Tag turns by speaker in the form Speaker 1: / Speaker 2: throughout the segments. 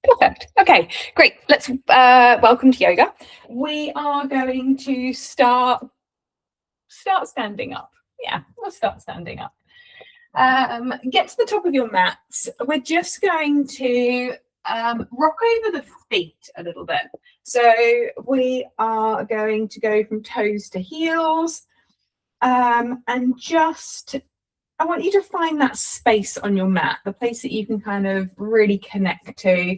Speaker 1: Perfect. Okay, great. Let's welcome to yoga. We are going to start standing up. Yeah, we'll start standing up. Get to the top of your mats. We're just going to rock over the feet a little bit. So we are going to go from toes to heels, and just I want you to find that space on your mat, the place that you can kind of really connect to.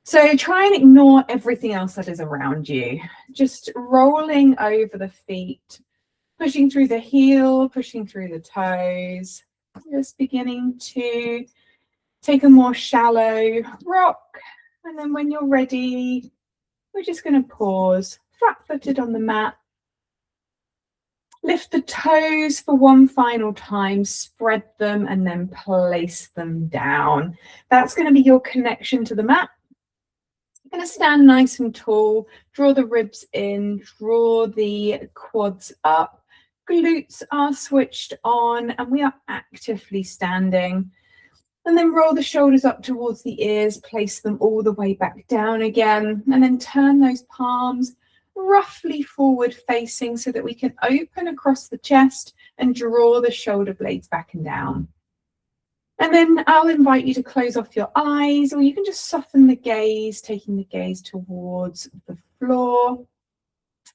Speaker 1: So try and ignore everything else that is around you. Just rolling over the feet, pushing through the heel, pushing through the toes. Just beginning to take a more shallow rock. And then when you're ready, we're just going to pause, flat-footed on the mat. Lift the toes for one final time, spread them, and then place them down. That's going to be your connection to the mat. You're going to stand nice and tall, draw the ribs in, draw the quads up. Glutes are switched on, and we are actively standing. And then roll the shoulders up towards the ears, place them all the way back down again, and then turn those palms roughly forward facing so that we can open across the chest and draw the shoulder blades back and down. And then I'll invite you to close off your eyes, or you can just soften the gaze, taking the gaze towards the floor.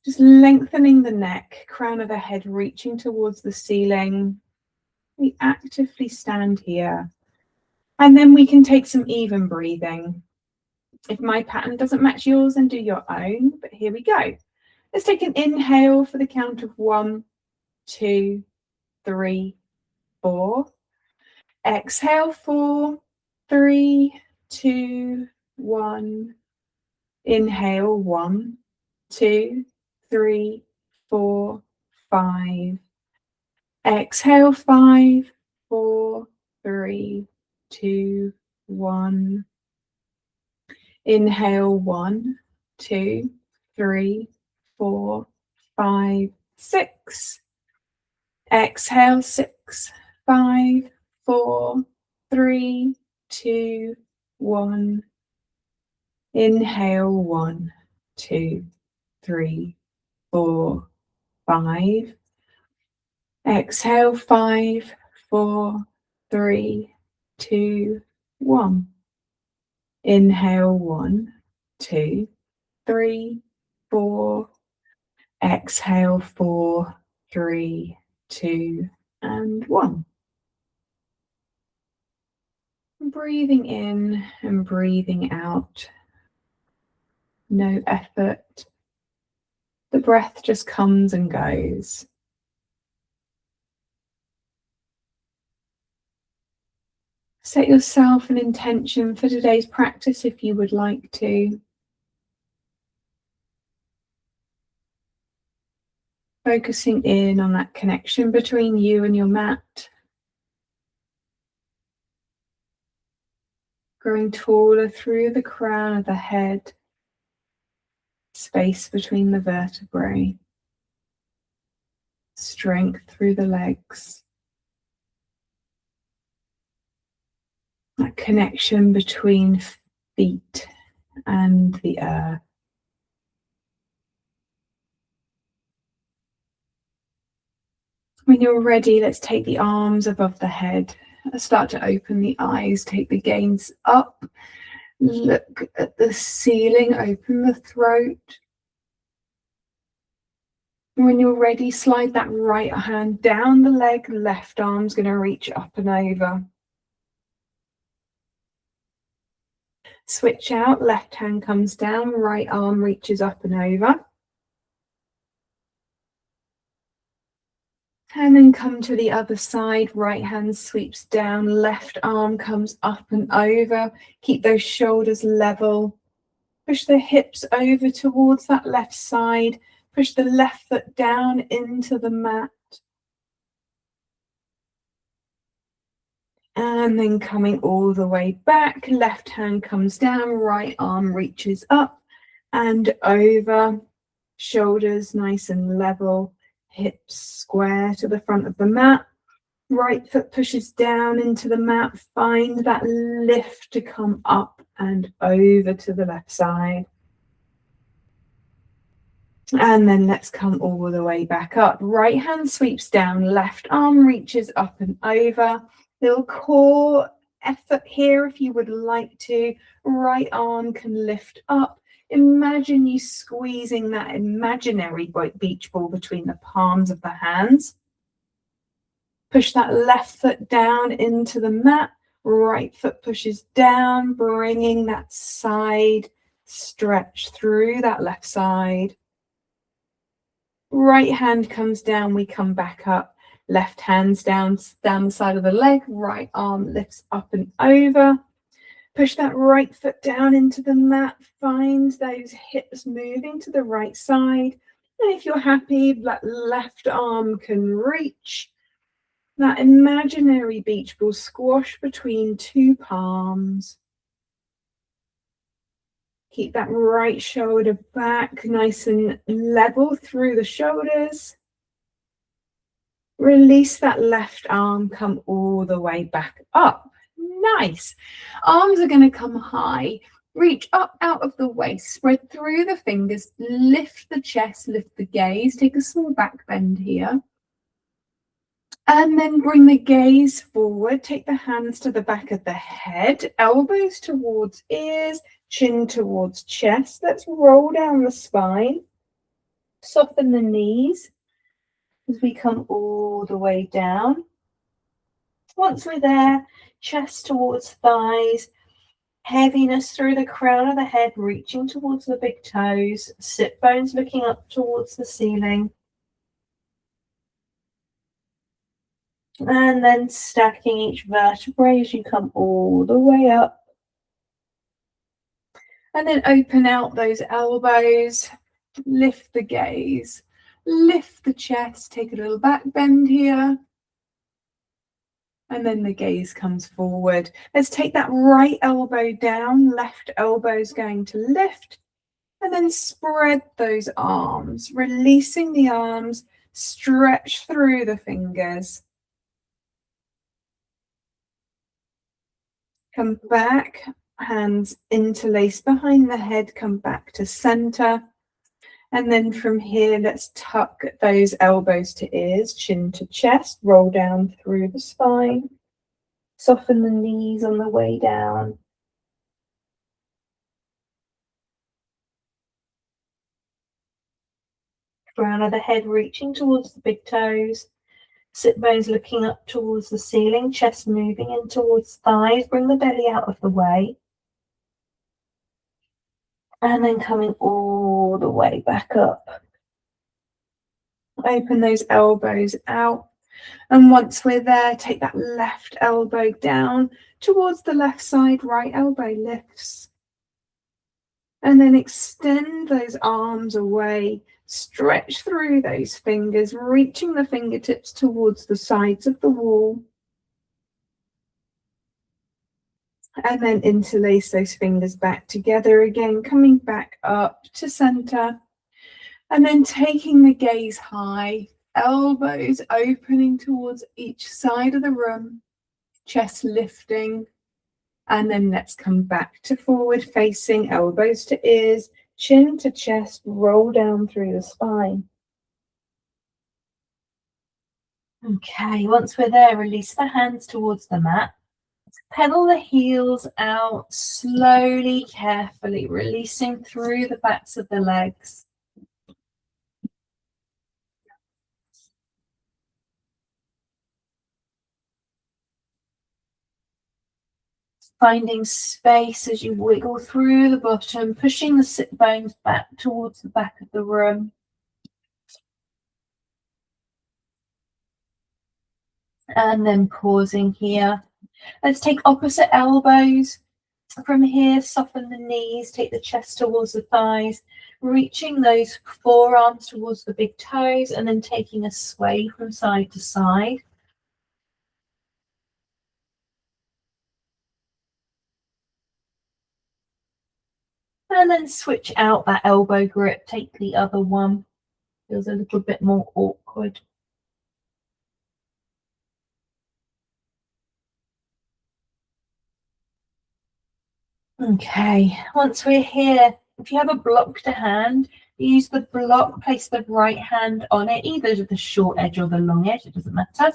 Speaker 1: Just lengthening the neck, crown of the head reaching towards the ceiling. We actively stand here. And then we can take some even breathing. If my pattern doesn't match yours, then do your own. But here we go. Let's take an inhale for the count of 1, 2, 3, 4. Exhale, 4, 3, 2, 1. Inhale, 1, 2, 3, 4, 5. Exhale, 5, 4, 3, 2, 1. Inhale, 1, 2, 3, 4, 5, 6. Exhale, 6, 5, 4, 3, 2, 1. Inhale, 1, 2, 3, 4, 5. Exhale, 5, 4, 3, 2, 1. Inhale, 1, 2, 3, 4. Exhale, 4, 3, 2, and 1. Breathing in and breathing out. No effort. The breath just comes and goes. Set yourself an intention for today's practice if you would like to. Focusing in on that connection between you and your mat. Growing taller through the crown of the head. Space between the vertebrae. Strength through the legs. That connection between feet and the earth. When you're ready, let's take the arms above the head. Start to open the eyes, take the gaze up. Look at the ceiling, open the throat. When you're ready, slide that right hand down the leg, left arm's going to reach up and over. Switch out, left hand comes down, right arm reaches up and over. And then come to the other side, right hand sweeps down, left arm comes up and over. Keep those shoulders level. Push the hips over towards that left side. Push the left foot down into the mat. And then coming all the way back, left hand comes down, right arm reaches up and over. Shoulders nice and level. Hips square to the front of the mat. Right foot pushes down into the mat. Find that lift to come up and over to the left side. And then let's come all the way back up. Right hand sweeps down, left arm reaches up and over. Little core effort here if you would like to. Right arm can lift up. Imagine you squeezing that imaginary beach ball between the palms of the hands. Push that left foot down into the mat. Right foot pushes down, bringing that side stretch through that left side. Right hand comes down, we come back up. Left hand's down the side of the leg. Right arm lifts up and over. Push that right foot down into the mat. Find those hips moving to the right side. And if you're happy, that left arm can reach. That imaginary beach ball squash between two palms. Keep that right shoulder back, nice and level through the shoulders. Release that left arm, come all the way back up. Nice. Arms are going to come high. Reach up out of the waist, spread through the fingers, lift the chest, lift the gaze. Take a small back bend here. And then bring the gaze forward. Take the hands to the back of the head, elbows towards ears, chin towards chest. Let's roll down the spine. Soften the knees as we come all the way down. Once we're there, chest towards thighs, heaviness through the crown of the head, reaching towards the big toes, sit bones looking up towards the ceiling. And then stacking each vertebrae as you come all the way up. And then open out those elbows, lift the gaze, lift the chest, take a little back bend here. And then the gaze comes forward. Let's take that right elbow down, left elbow is going to lift. And then spread those arms, releasing the arms, stretch through the fingers. Come back, hands interlace behind the head, come back to center. And then from here, let's tuck those elbows to ears, chin to chest, roll down through the spine. Soften the knees on the way down. Crown of the head reaching towards the big toes. Sit bones looking up towards the ceiling, chest moving in towards thighs. Bring the belly out of the way. And then coming all the way back up. Open those elbows out. And once we're there, take that left elbow down towards the left side, right elbow lifts. And then extend those arms away, stretch through those fingers, reaching the fingertips towards the sides of the wall. And then interlace those fingers back together again, coming back up to center. And then taking the gaze high, elbows opening towards each side of the room, chest lifting. And then let's come back to forward facing, elbows to ears, chin to chest, roll down through the spine. Okay, once we're there, release the hands towards the mat. Pedal the heels out slowly, carefully, releasing through the backs of the legs. Finding space as you wiggle through the bottom, pushing the sit bones back towards the back of the room. And then pausing here. Let's take opposite elbows. From here, soften the knees, take the chest towards the thighs, reaching those forearms towards the big toes, and then taking a sway from side to side. And then switch out that elbow grip, take the other one. Feels a little bit more awkward.
Speaker 2: Okay, once we're here, if you have a block to hand, use the block, place the right hand on it, either the short edge or the long edge, it doesn't matter.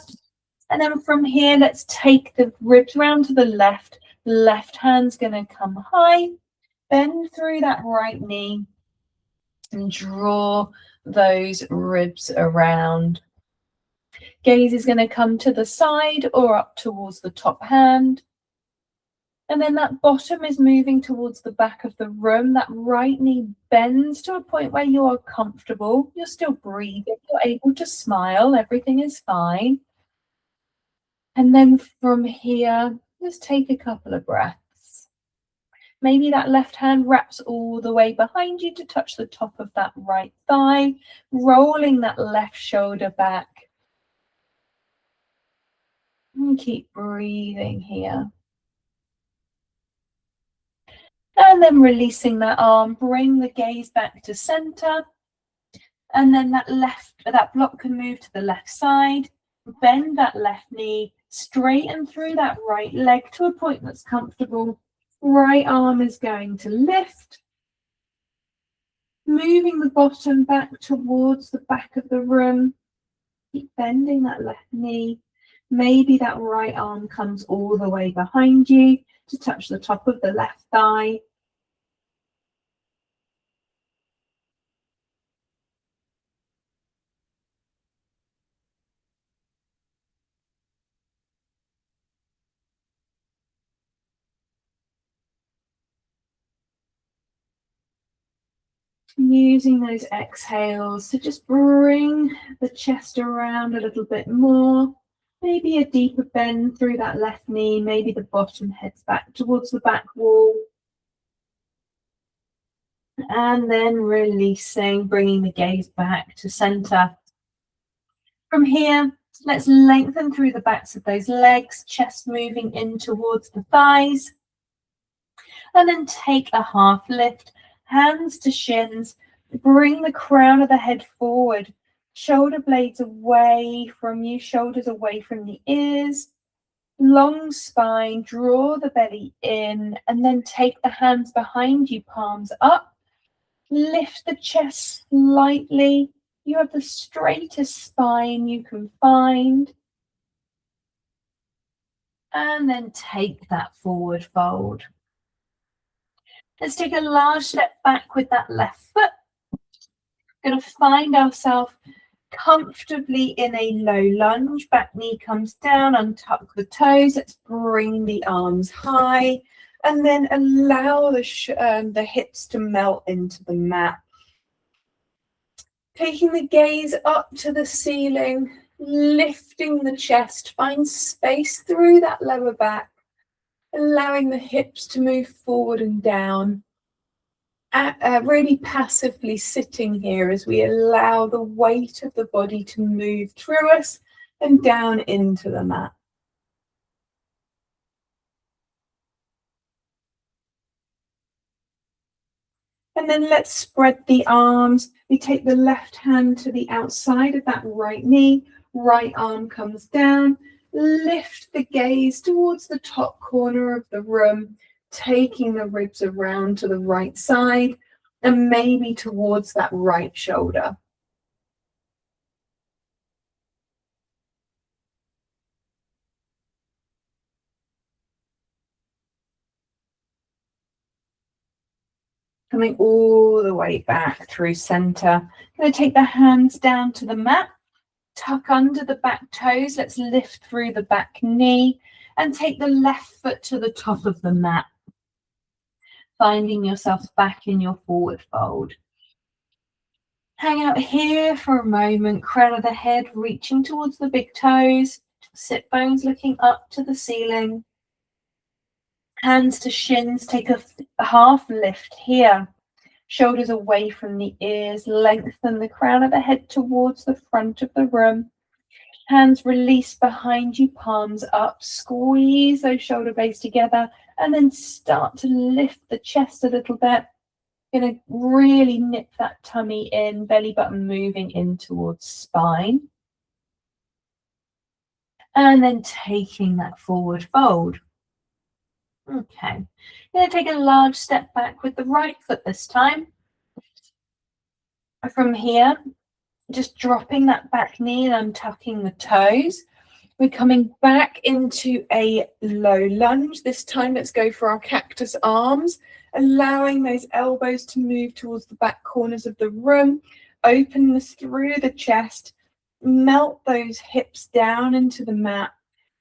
Speaker 2: And then from here, let's take the ribs round to the left. Left hand's going to come high, bend through that right knee and draw those ribs around. Gaze is going to come to the side or up towards the top hand. And then that bottom is moving towards the back of the room. That right knee bends to a point where you are comfortable. You're still breathing. You're able to smile. Everything is fine. And then from here, just take a couple of breaths. Maybe that left hand wraps all the way behind you to touch the top of that right thigh, rolling that left shoulder back. And keep breathing here. And then releasing that arm, bring the gaze back to center. And then that block can move to the left side. Bend that left knee, straighten through that right leg to a point that's comfortable. Right arm is going to lift. Moving the bottom back towards the back of the room. Keep bending that left knee. Maybe that right arm comes all the way behind you to touch the top of the left thigh. Using those exhales to just bring the chest around a little bit more. Maybe a deeper bend through that left knee. Maybe the bottom heads back towards the back wall. And then releasing, bringing the gaze back to center. From here, let's lengthen through the backs of those legs, chest moving in towards the thighs. And then take a half lift, hands to shins. Bring the crown of the head forward, shoulder blades away from you, shoulders away from the ears. Long spine, draw the belly in, and then take the hands behind you, palms up. Lift the chest slightly. You have the straightest spine you can find. And then take that forward fold. Let's take a large step back with that left foot. Going to find ourselves comfortably in a low lunge. Back knee comes down, untuck the toes. Let's bring the arms high and then allow the hips to melt into the mat. Taking the gaze up to the ceiling, lifting the chest, find space through that lower back, allowing the hips to move forward and down. Really passively sitting here as we allow the weight of the body to move through us and down into the mat. And then let's spread the arms. We take the left hand to the outside of that right knee. Right arm comes down. Lift the gaze towards the top corner of the room, taking the ribs around to the right side and maybe towards that right shoulder. Coming all the way back through center. Going to take the hands down to the mat, tuck under the back toes. Let's lift through the back knee and take the left foot to the top of the mat. Finding yourself back in your forward fold. Hang out here for a moment, crown of the head reaching towards the big toes, sit bones looking up to the ceiling. Hands to shins, take a half lift here. Shoulders away from the ears, lengthen the crown of the head towards the front of the room. Hands release behind you, palms up, squeeze those shoulder blades together, and then start to lift the chest a little bit. Going to really nip that tummy in, belly button moving in towards spine. And then taking that forward fold. Okay. I'm going to take a large step back with the right foot this time. From here, just dropping that back knee and untucking the toes. We're coming back into a low lunge. This time, let's go for our cactus arms, allowing those elbows to move towards the back corners of the room. Open this through the chest. Melt those hips down into the mat.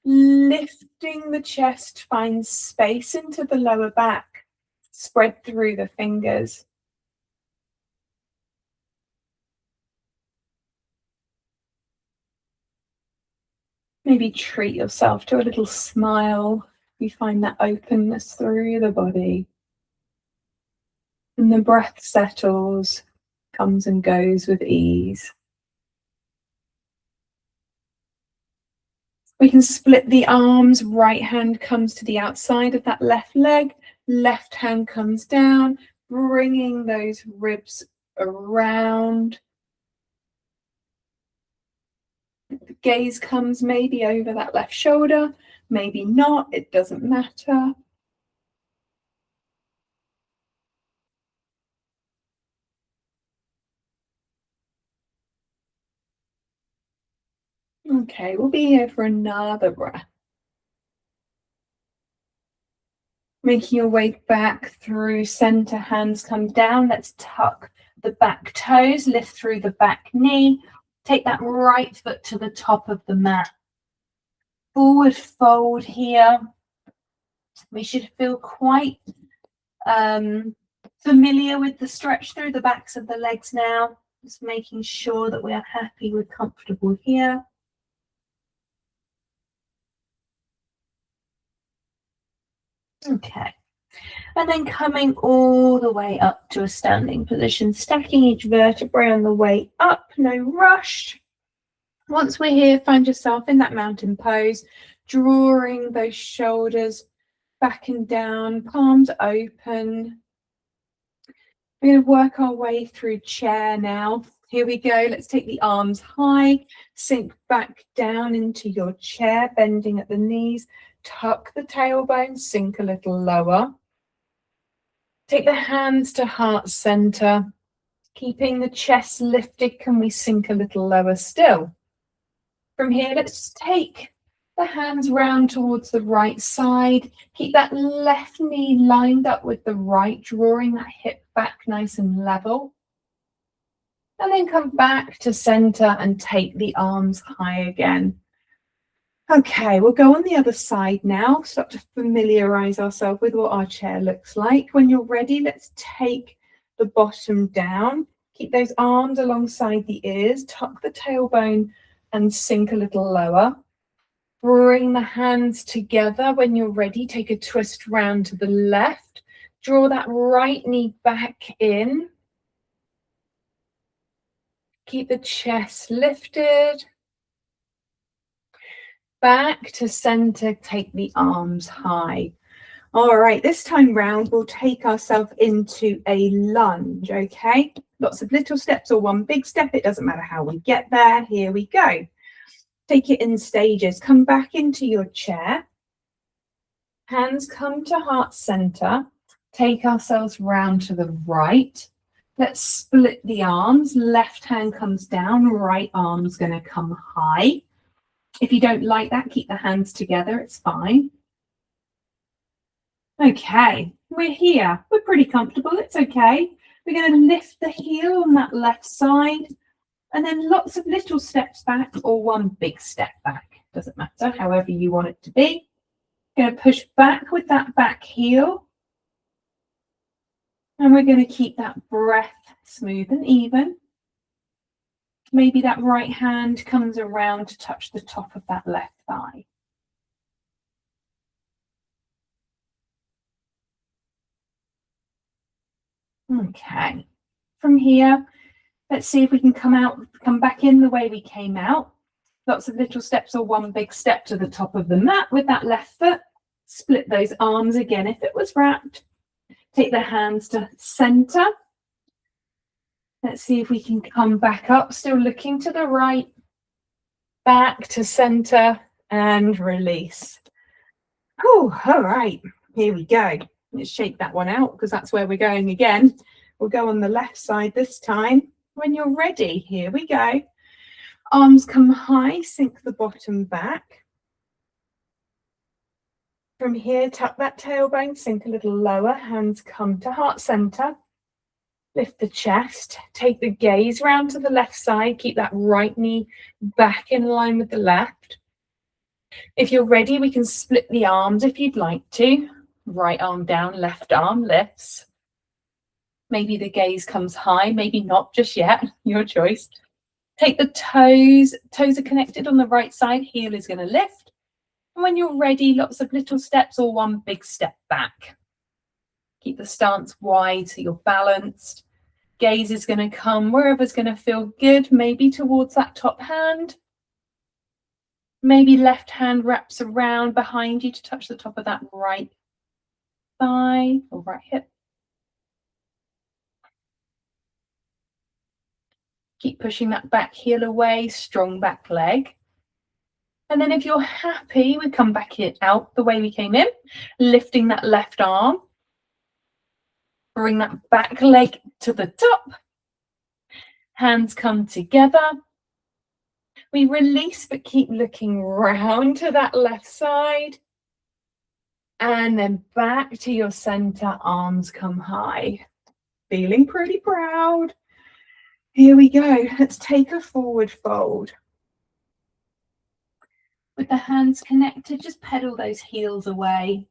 Speaker 2: Lifting the chest, find space into the lower back. Spread through the fingers. Maybe treat yourself to a little smile. You find that openness through the body. And the breath settles, comes and goes with ease. We can split the arms. Right hand comes to the outside of that left leg. Left hand comes down, bringing those ribs around. The gaze comes maybe over that left shoulder, maybe not, it doesn't matter. Okay, we'll be here for another breath. Making your way back through center, hands come down. Let's tuck the back toes, lift through the back knee. Take that right foot to the top of the mat. Forward fold here. We should feel quite familiar with the stretch through the backs of the legs now. Just making sure that we are happy, we're comfortable here. Okay. And then coming all the way up to a standing position, stacking each vertebrae on the way up, no rush. Once we're here, find yourself in that mountain pose, drawing those shoulders back and down, palms open. We're going to work our way through chair now. Here we go. Let's take the arms high, sink back down into your chair, bending at the knees, tuck the tailbone, sink a little lower. Take the hands to heart center, keeping the chest lifted. Can we sink a little lower still? From here, let's take the hands round towards the right side. Keep that left knee lined up with the right, drawing that hip back nice and level. And then come back to center and take the arms high again. Okay, we'll go on the other side now. Start to familiarize ourselves with what our chair looks like. When you're ready, let's take the bottom down. Keep those arms alongside the ears. Tuck the tailbone and sink a little lower. Bring the hands together. When you're ready, take a twist round to the left. Draw that right knee back in. Keep the chest lifted. Back to center, take the arms high. All right, this time round, we'll take ourselves into a lunge, okay? Lots of little steps or one big step. It doesn't matter how we get there. Here we go. Take it in stages. Come back into your chair. Hands come to heart center. Take ourselves round to the right. Let's split the arms. Left hand comes down, right arm's going to come high. If you don't like that, keep the hands together, it's fine. Okay, we're here. We're pretty comfortable, it's okay. We're going to lift the heel on that left side, and then lots of little steps back or one big step back. Doesn't matter, however you want it to be. Going to push back with that back heel. And we're going to keep that breath smooth and even. Maybe that right hand comes around to touch the top of that left thigh. Okay, from here, let's see if we can come back in the way we came out. Lots of little steps or one big step to the top of the mat with that left foot. Split those arms again if it was wrapped. Take the hands to center. Let's see if we can come back up, still looking to the right, back to center and release. Oh, all right.
Speaker 1: Here we go. Let's shake that one out because that's where we're going again. We'll go on the left side this time. When you're ready, here we go. Arms come high, sink the bottom back. From here, tuck that tailbone, sink a little lower, hands come to heart center. Lift the chest, take the gaze round to the left side, keep that right knee back in line with the left. If you're ready, we can split the arms if you'd like to. Right arm down, left arm lifts. Maybe the gaze comes high, maybe not just yet, your choice. Take the toes are connected on the right side, heel is going to lift. And when you're ready, lots of little steps or one big step back. Keep the stance wide so you're balanced. Gaze is going to come wherever's going to feel good, maybe towards that top hand. Maybe left hand wraps around behind you to touch the top of that right thigh or right hip. Keep pushing that back heel away, strong back leg. And then if you're happy, we come back here out the way we came in, lifting that left arm. Bring that back leg to the top. Hands come together. We release, but keep looking round to that left side. And then back to your center, arms come high. Feeling pretty proud. Here we go. Let's take a forward fold. With the hands connected, just pedal those heels away.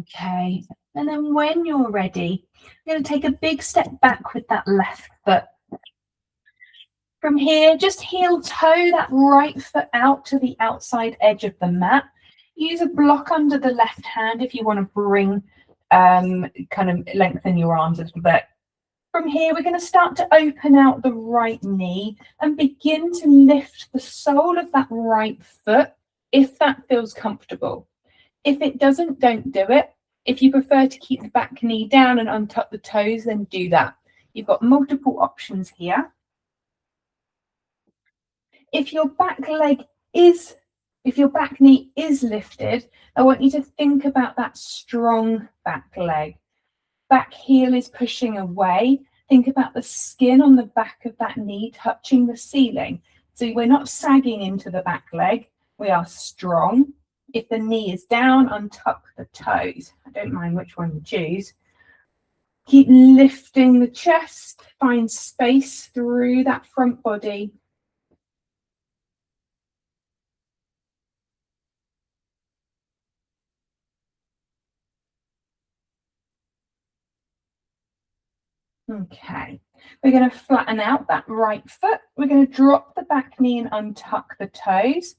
Speaker 1: Okay, and then when you're ready, you're going to take a big step back with that left foot. From here, just heel toe that right foot out to the outside edge of the mat. Use a block under the left hand if you want to bring, kind of lengthen your arms a little bit. From here, we're going to start to open out the right knee and begin to lift the sole of that right foot if that feels comfortable. If it doesn't, don't do it. If you prefer to keep the back knee down and untuck the toes, then do that. You've got multiple options here. If your back knee is lifted, I want you to think about that strong back leg. Back heel is pushing away. Think about the skin on the back of that knee touching the ceiling. So we're not sagging into the back leg. We are strong. If the knee is down, untuck the toes. I don't mind which one you choose. Keep lifting the chest. Find space through that front body. Okay, we're going to flatten out that right foot. We're going to drop the back knee and untuck the toes.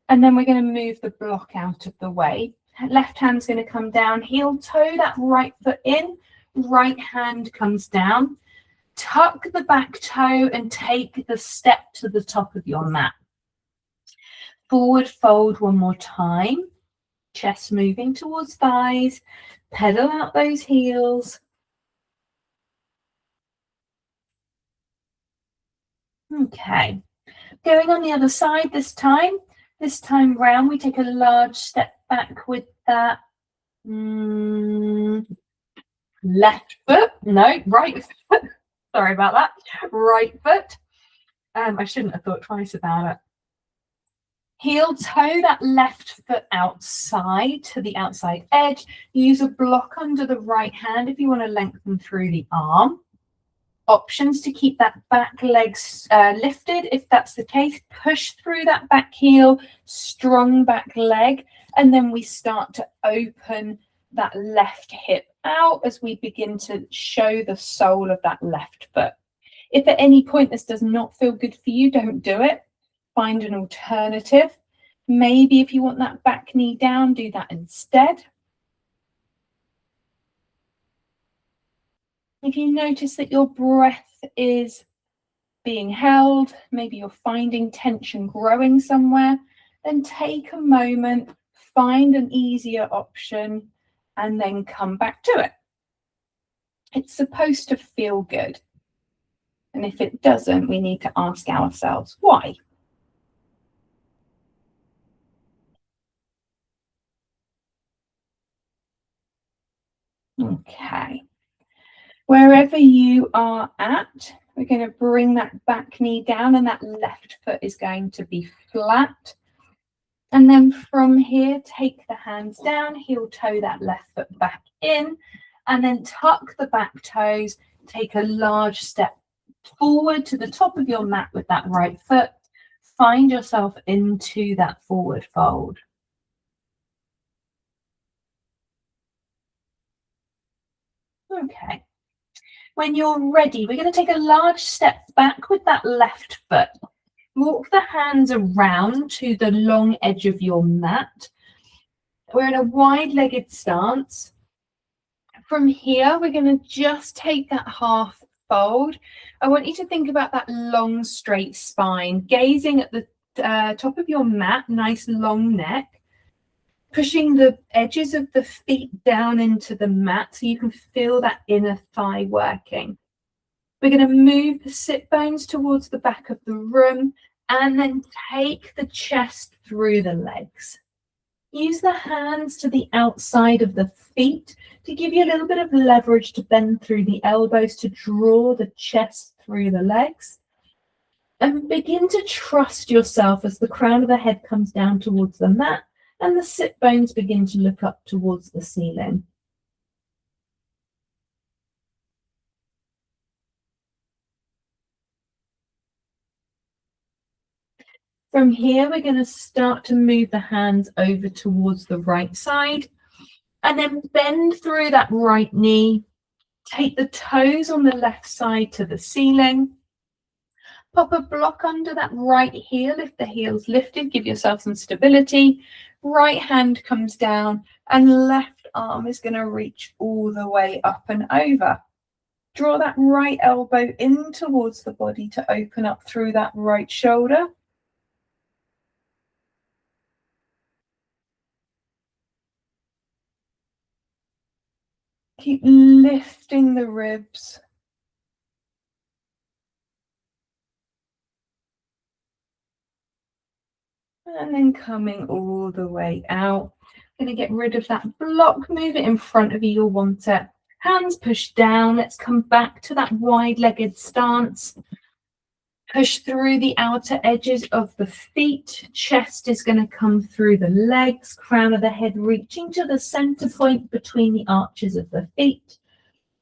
Speaker 1: And then we're going to move the block out of the way. Left hand's going to come down, heel toe that right foot in, right hand comes down. Tuck the back toe and take the step to the top of your mat. Forward fold one more time. Chest moving towards thighs. Pedal out those heels. Okay, going on the other side this time. This time round, we take a large step back with that left foot. No, right foot. Sorry about that. Right foot. I shouldn't have thought twice about it. Heel toe that left foot outside to the outside edge. Use a block under the right hand if you want to lengthen through the arm. Options to keep that back leg lifted. If that's the case, push through that back heel, strong back leg, and then we start to open that left hip out as we begin to show the sole of that left foot. If at any point this does not feel good for you, don't do it. Find an alternative. Maybe if you want that back knee down, do that instead. If you notice that your breath is being held, maybe you're finding tension growing somewhere, then take a moment, find an easier option, and then come back to it. It's supposed to feel good. And if it doesn't, we need to ask ourselves why. Okay. Wherever you are at, we're going to bring that back knee down and that left foot is going to be flat. And then from here, take the hands down, heel toe that left foot back in, and then tuck the back toes, take a large step forward to the top of your mat with that right foot. Find yourself into that forward fold. Okay. When you're ready, we're going to take a large step back with that left foot. Walk the hands around to the long edge of your mat. We're in a wide-legged stance. From here, we're going to just take that half fold. I want you to think about that long, straight spine, gazing at the top of your mat, nice long neck, pushing the edges of the feet down into the mat so you can feel that inner thigh working. We're going to move the sit bones towards the back of the room and then take the chest through the legs. Use the hands to the outside of the feet to give you a little bit of leverage to bend through the elbows to draw the chest through the legs. And begin to trust yourself as the crown of the head comes down towards the mat and the sit bones begin to look up towards the ceiling. From here, we're going to start to move the hands over towards the right side and then bend through that right knee. Take the toes on the left side to the ceiling. Pop a block under that right heel if the heel's lifted. Give yourself some stability. Right hand comes down and left arm is going to reach all the way up and over. Draw that right elbow in towards the body to open up through that right shoulder. Keep lifting the ribs. And then coming all the way out. Going to get rid of that block, move it in front of you, you'll want it. Hands push down. Let's come back to that wide-legged stance. Push through the outer edges of the feet. Chest is going to come through the legs. Crown of the head reaching to the center point between the arches of the feet.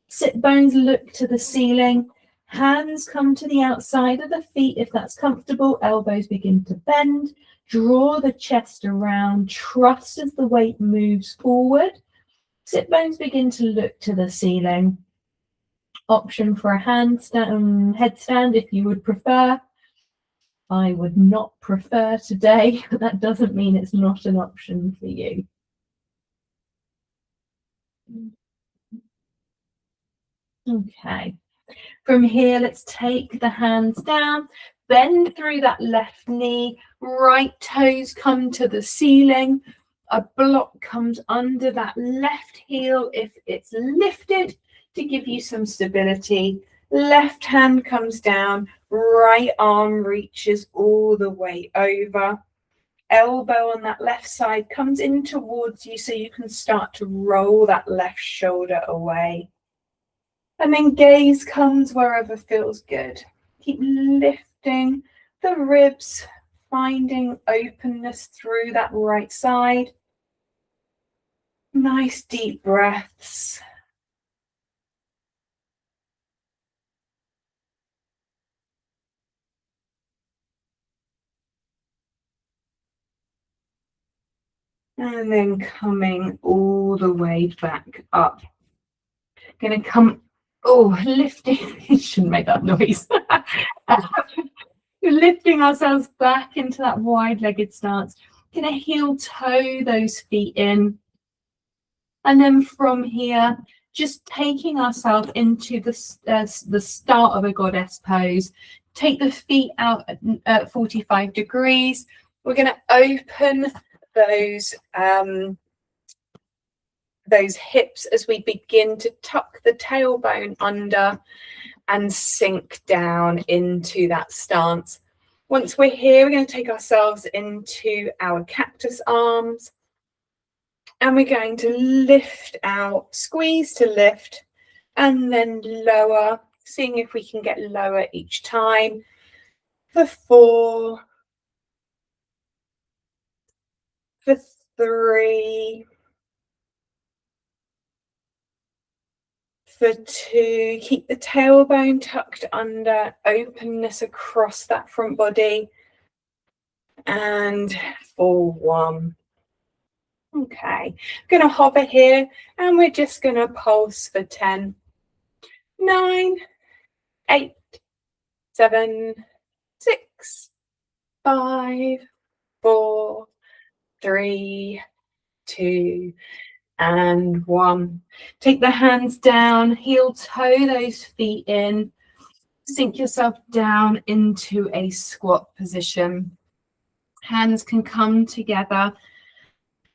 Speaker 1: Sit bones look to the ceiling. Hands come to the outside of the feet if that's comfortable. Elbows begin to bend. Draw the chest around. Trust as the weight moves forward. Sit bones begin to look to the ceiling. Option for a headstand if you would prefer. I would not prefer today, but that doesn't mean it's not an option for you. Okay. From here, let's take the hands down, bend through that left knee, right toes come to the ceiling. A block comes under that left heel if it's lifted to give you some stability. Left hand comes down, right arm reaches all the way over. Elbow on that left side comes in towards you so you can start to roll that left shoulder away. And then gaze comes wherever feels good. Keep lifting the ribs, finding openness through that right side. Nice deep breaths. And then coming all the way back up. Going to come, lifting, it shouldn't make that noise. Lifting ourselves back into that wide-legged stance. Going to heel toe those feet in. And then from here, just taking ourselves into the start of a goddess pose. Take the feet out at 45 degrees. We're going to open those hips as we begin to tuck the tailbone under and sink down into that stance. Once we're here, we're going to take ourselves into our cactus arms. And we're going to lift out, squeeze to lift, and then lower, seeing if we can get lower each time. For 4, for 3, for 2, keep the tailbone tucked under, openness across that front body, and for 1. Okay, going to hover here, and we're just going to pulse for 10, 9, 8, 7, 6, 5, 4, 3, 2, and 1. Take the hands down, heel toe those feet in, sink yourself down into a squat position. Hands can come together.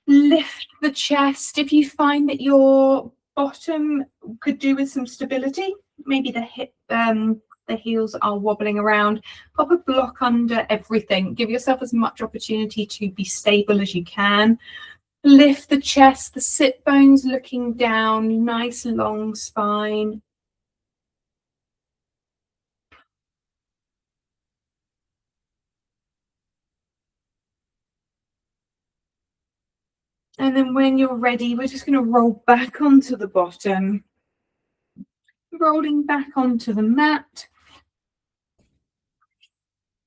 Speaker 1: Lift the chest. If you find that your bottom could do with some stability, maybe the heels are wobbling around, pop a block under everything. Give yourself as much opportunity to be stable as you can. Lift the chest, the sit bones looking down, nice long spine. And then when you're ready, we're just going to roll back onto the bottom, rolling back onto the mat.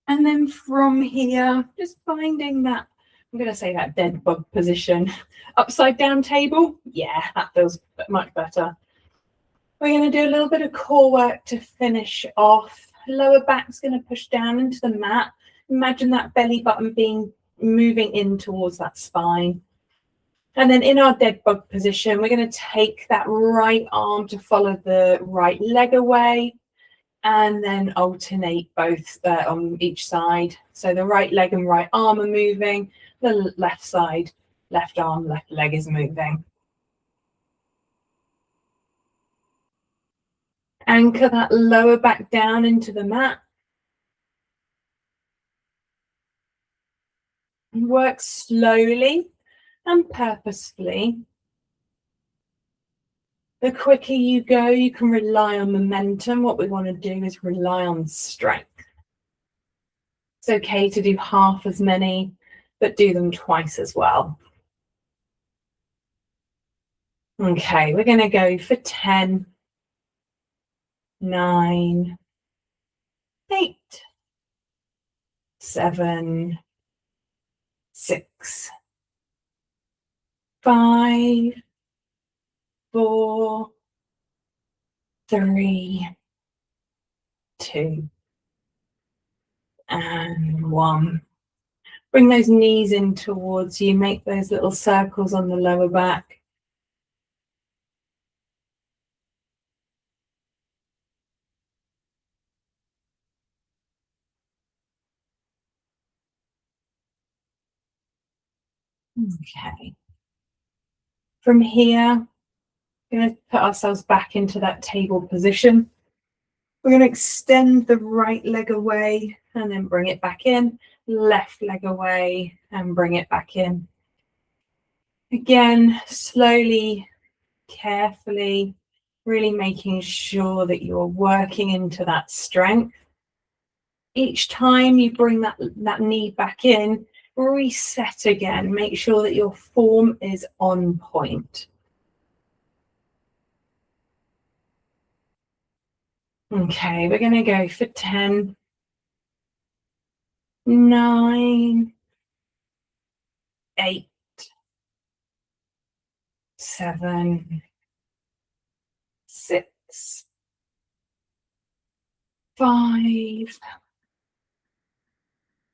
Speaker 1: And then from here, just finding that, I'm going to say that dead bug position. Upside down table. Yeah, that feels much better. We're going to do a little bit of core work to finish off. Lower back's going to push down into the mat. Imagine that belly button moving in towards that spine. And then in our dead bug position, we're going to take that right arm to follow the right leg away, and then alternate both on each side. So the right leg and right arm are moving, the left side, left arm, left leg is moving. Anchor that lower back down into the mat. Work slowly and purposefully. The quicker you go, you can rely on momentum. What we want to do is rely on strength. It's okay to do half as many, but do them twice as well. Okay, we're going to go for 10, 9, 8, 7, 6, 5, 4, 3, 2, and 1. Bring those knees in towards you. Make those little circles on the lower back. Okay. From here, we're going to put ourselves back into that table position. We're going to extend the right leg away and then bring it back in. Left leg away and bring it back in. Again, slowly, carefully, really making sure that you're working into that strength. Each time you bring that knee back in, reset again. Make sure that your form is on point. Okay, we're going to go for 10, 9, 8, 7, 6, 5,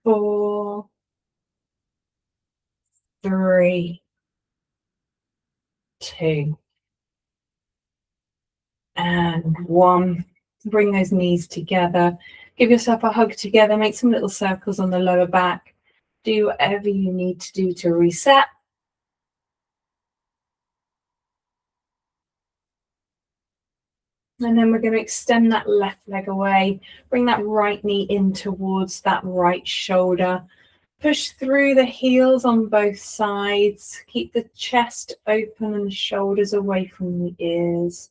Speaker 1: 4, 3, 2, and 1. Bring those knees together. Give yourself a hug together. Make some little circles on the lower back. Do whatever you need to do to reset. And then we're going to extend that left leg away. Bring that right knee in towards that right shoulder. Push through the heels on both sides. Keep the chest open and the shoulders away from the ears.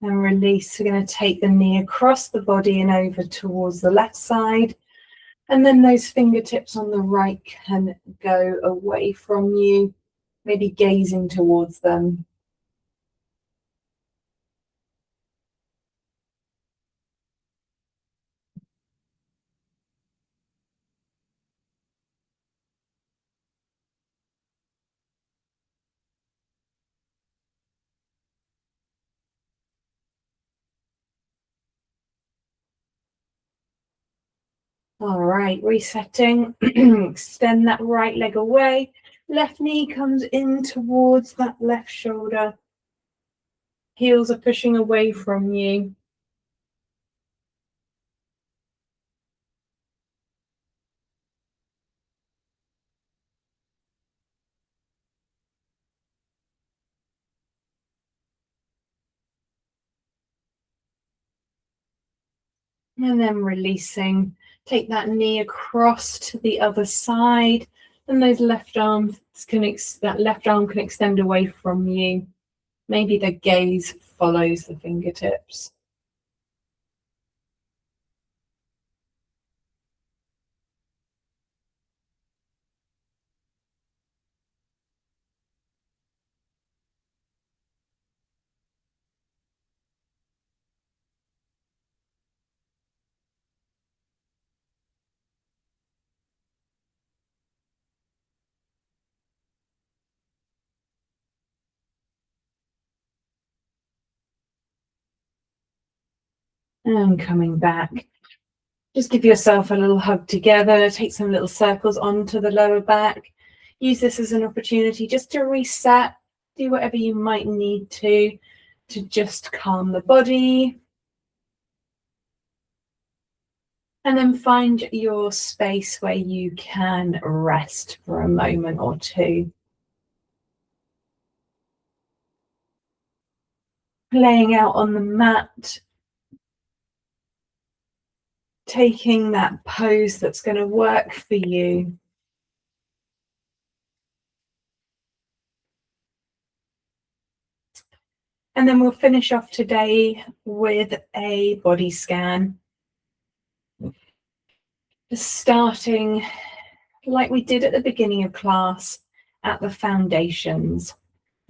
Speaker 1: And release. We're going to take the knee across the body and over towards the left side. And then those fingertips on the right can go away from you, maybe gazing towards them. All right, resetting. Extend that right leg away. Left knee comes in towards that left shoulder. Heels are pushing away from you. And then releasing. Take that knee across to the other side. And those left arms that left arm can extend away from you. Maybe the gaze follows the fingertips. And coming back. Just give yourself a little hug together. Take some little circles onto the lower back. Use this as an opportunity just to reset. Do whatever you might need to just calm the body. And then find your space where you can rest for a moment or two. Laying out on the mat. Taking that pose that's going to work for you. And then we'll finish off today with a body scan. Just starting like we did at the beginning of class at the foundations,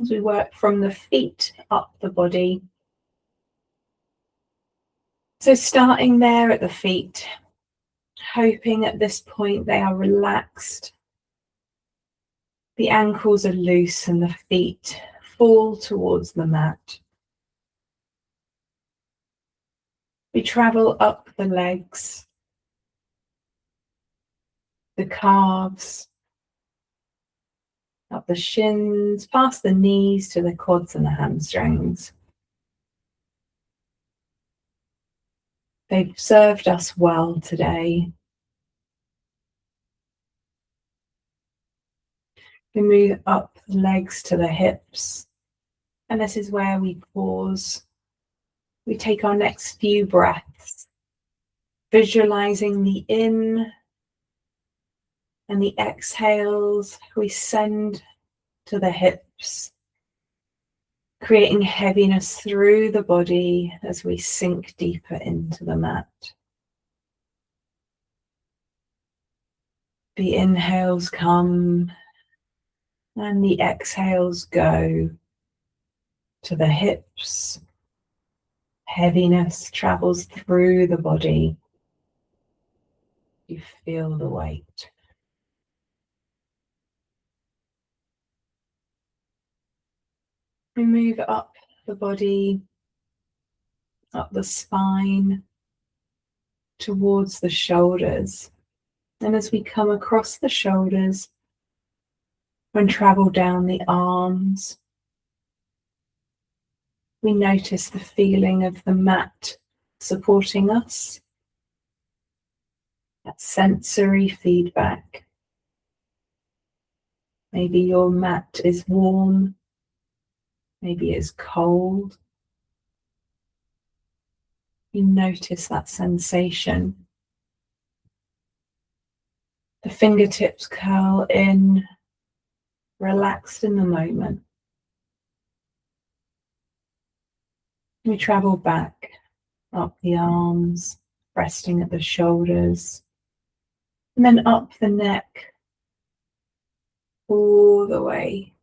Speaker 1: as we work from the feet up the body. So starting there at the feet, hoping at this point they are relaxed. The ankles are loose and the feet fall towards the mat. We travel up the legs, the calves, up the shins, past the knees to the quads and the hamstrings. They've served us well today. We move up the legs to the hips, and this is where we pause. We take our next few breaths, visualizing the in and the exhales we send to the hips, creating heaviness through the body as we sink deeper into the mat. The inhales come and the exhales go to the hips. Heaviness travels through the body. You feel the weight. We move up the body, up the spine, towards the shoulders. And as we come across the shoulders and travel down the arms, we notice the feeling of the mat supporting us, that sensory feedback. Maybe your mat is warm, maybe it's cold. You notice that sensation. The fingertips curl in, relaxed in the moment. We travel back, up the arms, resting at the shoulders, and then up the neck, all the way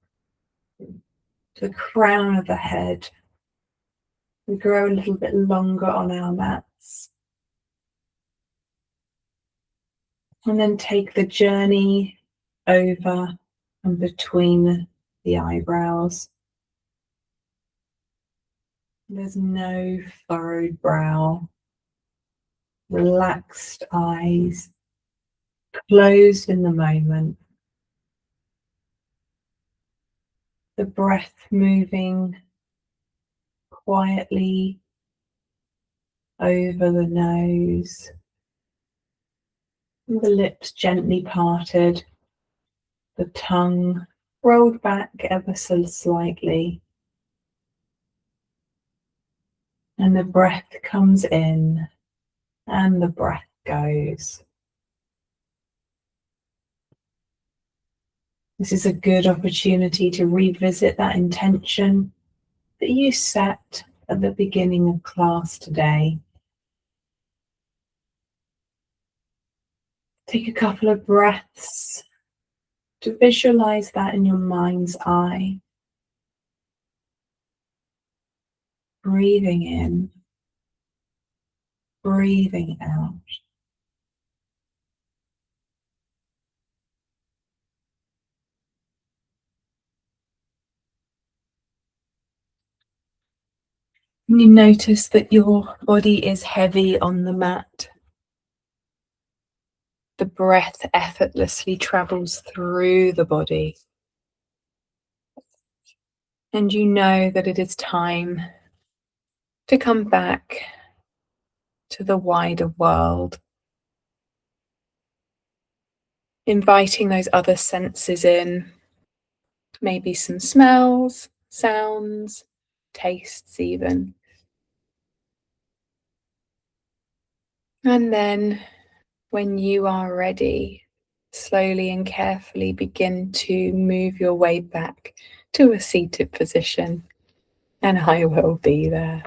Speaker 1: to the crown of the head. We grow a little bit longer on our mats. And then take the journey over and between the eyebrows. There's no furrowed brow, relaxed eyes, closed in the moment. The breath moving quietly over the nose, and the lips gently parted, the tongue rolled back ever so slightly. And the breath comes in and the breath goes. This is a good opportunity to revisit that intention that you set at the beginning of class today. Take a couple of breaths to visualize that in your mind's eye. Breathing in, breathing out. You notice that your body is heavy on the mat. The breath effortlessly travels through the body. And you know that it is time to come back to the wider world, inviting those other senses in, maybe some smells, sounds, tastes even. And then when you are ready, slowly and carefully begin to move your way back to a seated position, and I will be there.